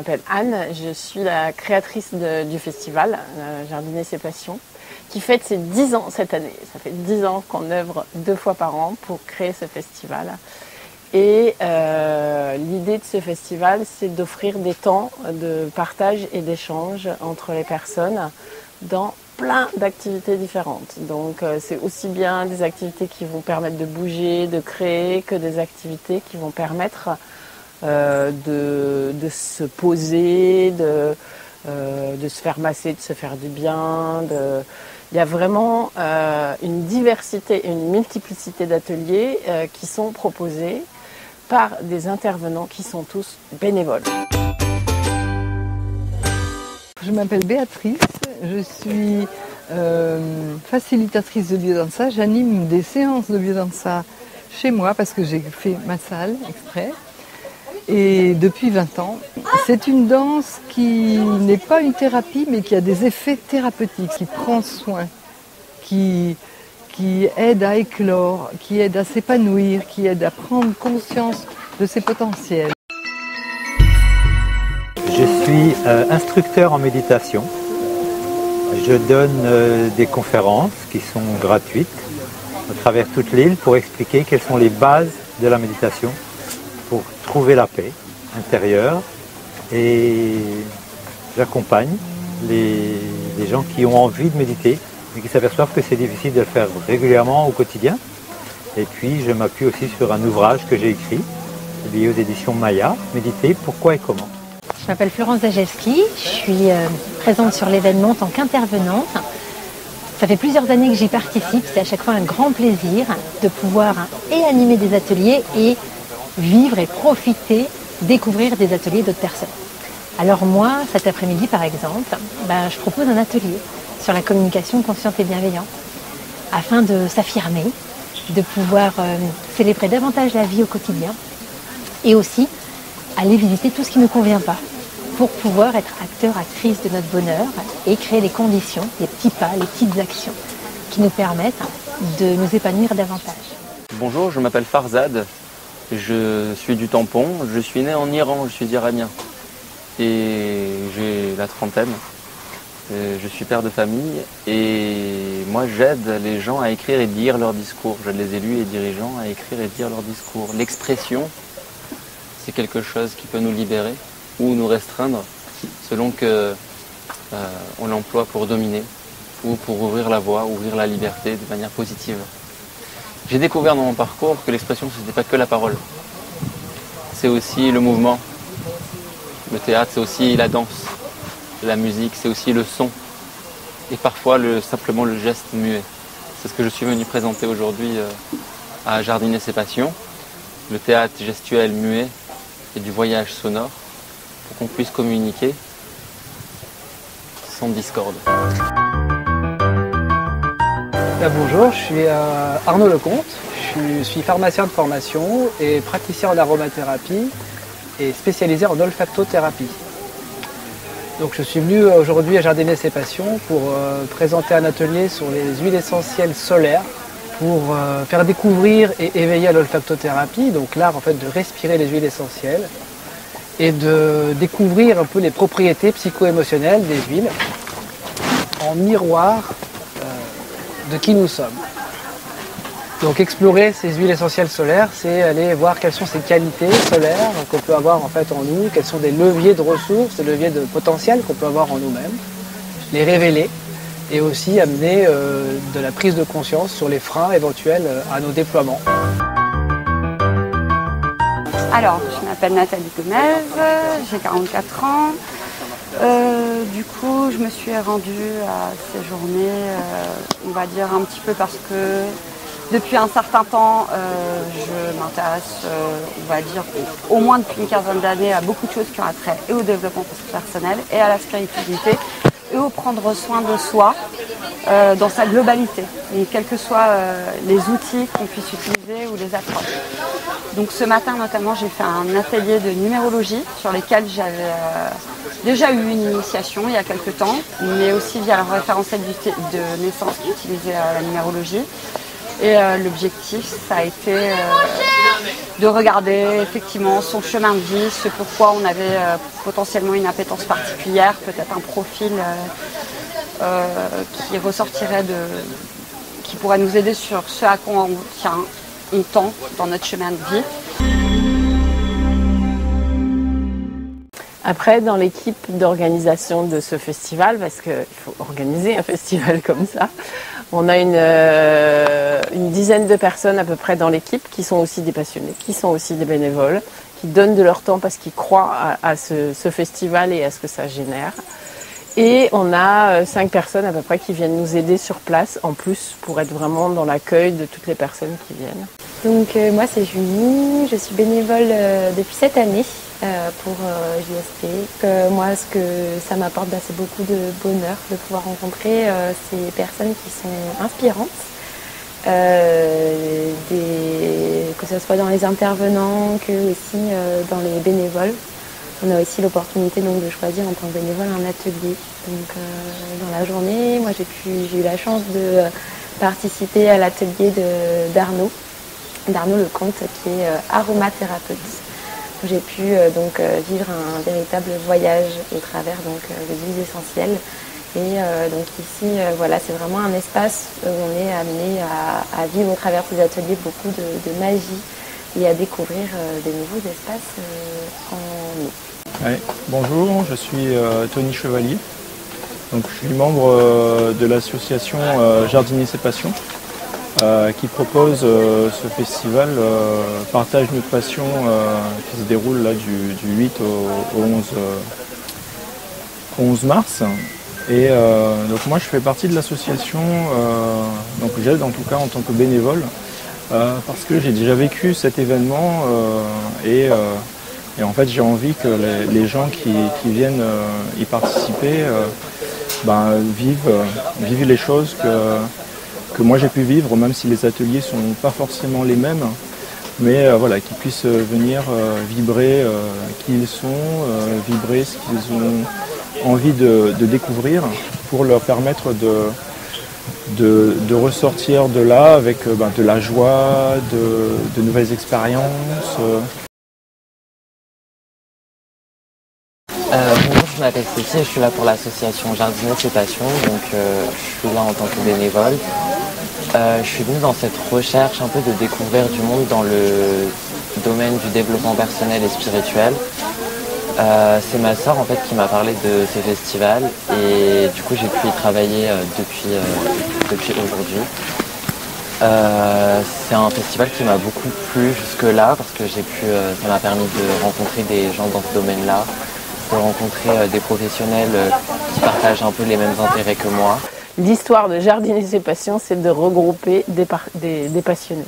m'appelle Anne, je suis la créatrice du festival Jardiner ses passions, qui fête ses 10 ans cette année. Ça fait 10 ans qu'on œuvre 2 fois par an pour créer ce festival. Et l'idée de ce festival, c'est d'offrir des temps de partage et d'échange entre les personnes dans plein d'activités différentes. Donc c'est aussi bien des activités qui vont permettre de bouger, de créer, que des activités qui vont permettre de se poser, de se faire masser, de se faire du bien. Il y a vraiment une diversité et une multiplicité d'ateliers qui sont proposés par des intervenants qui sont tous bénévoles. Je m'appelle Béatrice, je suis facilitatrice de biodanza. J'anime des séances de biodanza chez moi parce que j'ai fait ma salle exprès. Et depuis 20 ans, c'est une danse qui n'est pas une thérapie mais qui a des effets thérapeutiques, qui prend soin, qui aide à éclore, qui aide à s'épanouir, qui aide à prendre conscience de ses potentiels. Je suis instructeur en méditation. Je donne des conférences qui sont gratuites à travers toute l'île pour expliquer quelles sont les bases de la méditation pour trouver la paix intérieure. Et j'accompagne les gens qui ont envie de méditer mais qui s'aperçoivent que c'est difficile de le faire régulièrement au quotidien. Et puis je m'appuie aussi sur un ouvrage que j'ai écrit, publié aux éditions Maya, Méditer, pourquoi et comment. Je m'appelle Florence Zajewski, je suis présente sur l'événement en tant qu'intervenante. Ça fait plusieurs années que j'y participe, c'est à chaque fois un grand plaisir de pouvoir et animer des ateliers et vivre et profiter, découvrir des ateliers d'autres personnes. Alors moi, cet après-midi par exemple, je propose un atelier sur la communication consciente et bienveillante afin de s'affirmer, de pouvoir célébrer davantage la vie au quotidien et aussi aller visiter tout ce qui ne nous convient pas pour pouvoir être acteur, actrice de notre bonheur et créer les conditions, les petits pas, les petites actions qui nous permettent de nous épanouir davantage. Bonjour, je m'appelle Farzad, je suis du tampon, je suis né en Iran, je suis iranien et j'ai la trentaine. Je suis père de famille et moi j'aide les gens à écrire et dire leur discours. J'aide les élus et dirigeants à écrire et dire leur discours. L'expression, c'est quelque chose qui peut nous libérer ou nous restreindre selon qu'on l'emploie pour dominer ou pour ouvrir la voie, ouvrir la liberté de manière positive. J'ai découvert dans mon parcours que l'expression ce n'était pas que la parole. C'est aussi le mouvement. Le théâtre, c'est aussi la danse. La musique, c'est aussi le son. Et parfois simplement le geste muet. C'est ce que je suis venu présenter aujourd'hui à Jardiner ses passions. Le théâtre gestuel muet et du voyage sonore pour qu'on puisse communiquer sans discorde. Bonjour, je suis Arnaud Lecomte, je suis pharmacien de formation et praticien en aromathérapie et spécialisé en olfactothérapie. Donc je suis venu aujourd'hui à Jardiner ses passions pour présenter un atelier sur les huiles essentielles solaires pour faire découvrir et éveiller à l'olfactothérapie, donc l'art en fait de respirer les huiles essentielles et de découvrir un peu les propriétés psycho-émotionnelles des huiles en miroir de qui nous sommes. Donc explorer ces huiles essentielles solaires, c'est aller voir quelles sont ces qualités solaires qu'on peut avoir en fait en nous, quels sont des leviers de ressources, des leviers de potentiel qu'on peut avoir en nous-mêmes, les révéler et aussi amener de la prise de conscience sur les freins éventuels à nos déploiements. Alors, je m'appelle Nathalie Gomez, j'ai 44 ans. Du coup, je me suis rendue à ces journées, on va dire un petit peu parce que depuis un certain temps, je m'intéresse, on va dire, au moins depuis une quinzaine d'années à beaucoup de choses qui ont attrait et au développement personnel et à la spiritualité et au prendre soin de soi dans sa globalité, et quels que soient les outils qu'on puisse utiliser ou les approches. Donc ce matin notamment, j'ai fait un atelier de numérologie sur lesquels j'avais déjà eu une initiation il y a quelques temps, mais aussi via le référentiel de naissance qui utilisait la numérologie. Et l'objectif, ça a été de regarder effectivement son chemin de vie, ce pourquoi on avait potentiellement une appétence particulière, peut-être un profil qui ressortirait qui pourrait nous aider sur ce à quoi on tend dans notre chemin de vie. Après, dans l'équipe d'organisation de ce festival, parce qu'il faut organiser un festival comme ça, on a une dizaine de personnes à peu près dans l'équipe qui sont aussi des passionnés, qui sont aussi des bénévoles, qui donnent de leur temps parce qu'ils croient à ce festival et à ce que ça génère. Et on a 5 personnes à peu près qui viennent nous aider sur place, en plus, pour être vraiment dans l'accueil de toutes les personnes qui viennent. Donc moi c'est Julie, je suis bénévole depuis cette année pour JSP. Moi ce que ça m'apporte, c'est beaucoup de bonheur de pouvoir rencontrer ces personnes qui sont inspirantes, que ce soit dans les intervenants que aussi dans les bénévoles. On a aussi l'opportunité donc de choisir en tant que bénévole un atelier. Donc dans la journée, moi j'ai eu la chance de participer à l'atelier d'Arnaud Lecomte, qui est aromathérapeute. J'ai pu vivre un véritable voyage au travers des huiles essentielles. Et donc ici, voilà, c'est vraiment un espace où on est amené à vivre au travers de ces ateliers beaucoup de magie et à découvrir des nouveaux espaces en nous. Ouais. Bonjour, je suis Tony Chevalier. Donc, je suis membre de l'association Jardiner ses passions qui propose ce festival Partage notre passion qui se déroule là, du 8 au 11 mars. Et donc moi je fais partie de l'association, donc j'aide en tout cas en tant que bénévole parce que j'ai déjà vécu cet événement et en fait j'ai envie que les gens qui viennent y participer vivent les choses que moi j'ai pu vivre, même si les ateliers sont pas forcément les mêmes, mais voilà, qu'ils puissent venir vibrer qui ils sont, vibrer ce qu'ils ont envie de découvrir pour leur permettre de ressortir de là avec de la joie, de nouvelles expériences. Bonjour, je m'appelle Cécile, je suis là pour l'association Jardiner ses passions, donc je suis là en tant que bénévole. Je suis venu dans cette recherche un peu de découvrir du monde dans le domaine du développement personnel et spirituel. C'est ma sœur en fait qui m'a parlé de ces festivals et du coup j'ai pu y travailler depuis aujourd'hui. C'est un festival qui m'a beaucoup plu jusque-là parce que ça m'a permis de rencontrer des gens dans ce domaine-là, de rencontrer des professionnels qui partagent un peu les mêmes intérêts que moi. L'histoire de Jardiner ses passions, c'est de regrouper des passionnés.